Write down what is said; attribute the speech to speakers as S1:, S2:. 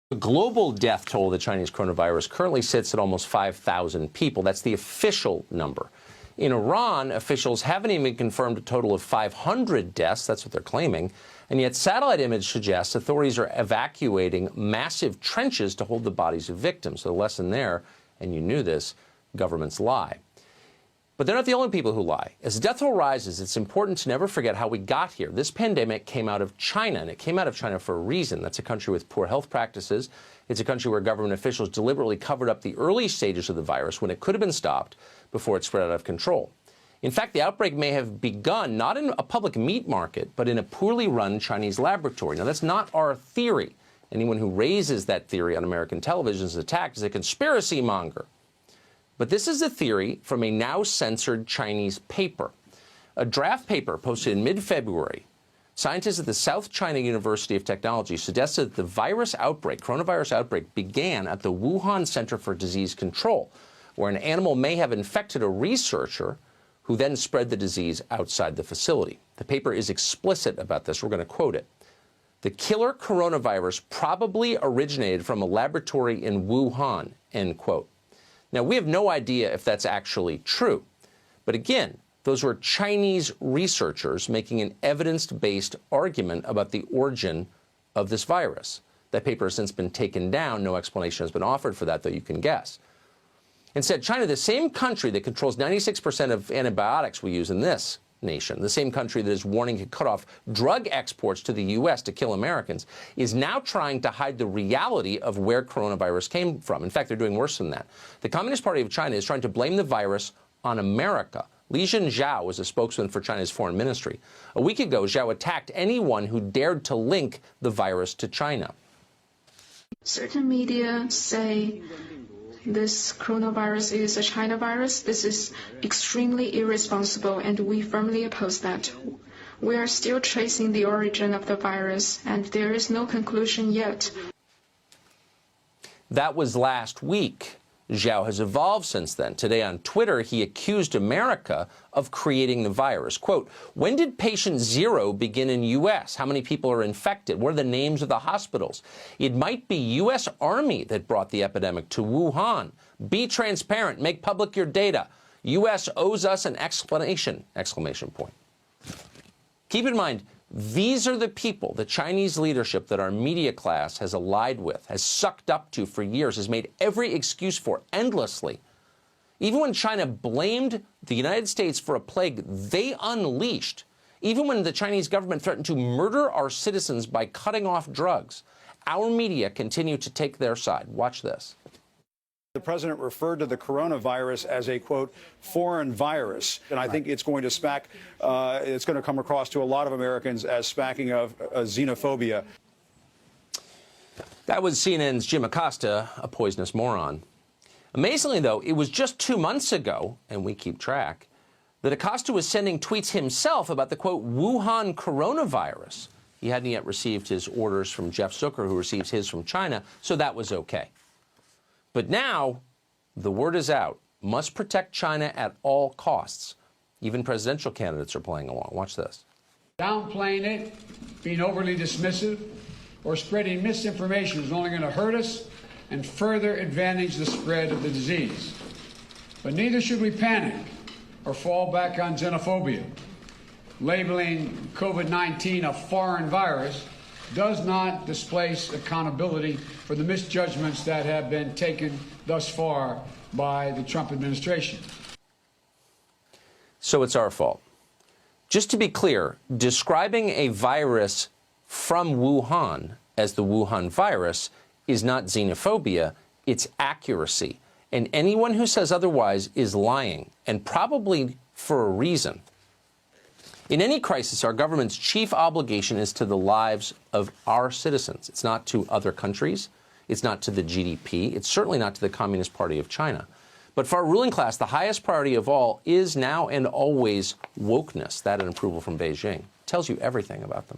S1: The global death toll of the Chinese coronavirus currently sits at almost 5,000 people. That's the official number. In Iran, officials haven't even confirmed a total of 500 deaths. That's what they're claiming. And yet satellite image suggests authorities are evacuating massive trenches to hold the bodies of victims. So the lesson there, and you knew this, governments lie. But they're not the only people who lie. As the death toll rises, it's important to never forget how we got here. This pandemic came out of China, and it came out of China for a reason. That's a country with poor health practices. It's a country where government officials deliberately covered up the early stages of the virus when it could have been stopped before it spread out of control. In fact, the outbreak may have begun not in a public meat market, but in a poorly run Chinese laboratory. Now, that's not our theory. Anyone who raises that theory on American television is attacked as a conspiracy monger. But this is a theory from a now censored Chinese paper. A draft paper posted in mid-February, scientists at the South China University of Technology suggested that the virus outbreak, coronavirus outbreak, began at the Wuhan Center for Disease Control, where an animal may have infected a researcher who then spread the disease outside the facility. The paper is explicit about this. We're going to quote it. The killer coronavirus probably originated from a laboratory in Wuhan, end quote. Now, we have no idea if that's actually true. But again, those were Chinese researchers making an evidence-based argument about the origin of this virus. That paper has since been taken down. No explanation has been offered for that, though you can guess. Instead, China, the same country that controls 96% of antibiotics we use in this nation, the same country that is warning to cut off drug exports to the U.S. to kill Americans, is now trying to hide the reality of where coronavirus came from. In fact, they're doing worse than that. The Communist Party of China is trying to blame the virus on America. Li Zhenjiao was a spokesman for China's foreign ministry. A week ago, Zhao attacked anyone who dared to link the virus to China.
S2: Certain media say this coronavirus is a China virus. This is extremely irresponsible, and we firmly oppose that. We are still tracing the origin of the virus, and there is no conclusion yet.
S1: That was last week. Zhao has evolved since then. Today on Twitter, he accused America of creating the virus. Quote, when did patient zero begin in U.S.? How many people are infected? What are the names of the hospitals? It might be U.S. Army that brought the epidemic to Wuhan. Be transparent. Make public your data. U.S. owes us an explanation! Exclamation point. Keep in mind, these are the people, the Chinese leadership that our media class has allied with, has sucked up to for years, has made every excuse for endlessly. Even when China blamed the United States for a plague they unleashed, even when the Chinese government threatened to murder our citizens by cutting off drugs, our media continue to take their side. Watch this.
S3: The president referred to the coronavirus as a, quote, foreign virus. And I think it's going to it's going to come across to a lot of Americans as smacking of xenophobia.
S1: That was CNN's Jim Acosta, a poisonous moron. Amazingly, though, it was just 2 months ago, and we keep track, that Acosta was sending tweets himself about the, quote, Wuhan coronavirus. He hadn't yet received his orders from Jeff Zucker, who receives his from China, so that was okay. But now, the word is out. Must protect China at all costs. Even presidential candidates are playing along. Watch this.
S4: Downplaying it, being overly dismissive, or spreading misinformation is only going to hurt us and further advantage the spread of the disease. But neither should we panic or fall back on xenophobia. Labeling COVID-19 a foreign virus does not displace accountability for the misjudgments that have been taken thus far by the Trump administration.
S1: So it's our fault. Just to be clear, describing a virus from Wuhan as the Wuhan virus is not xenophobia, it's accuracy. And anyone who says otherwise is lying, and probably for a reason. In any crisis, our government's chief obligation is to the lives of our citizens. It's not to other countries. It's not to the GDP. It's certainly not to the Communist Party of China. But for our ruling class, the highest priority of all is now and always wokeness. That and approval from Beijing. Tells you everything about them.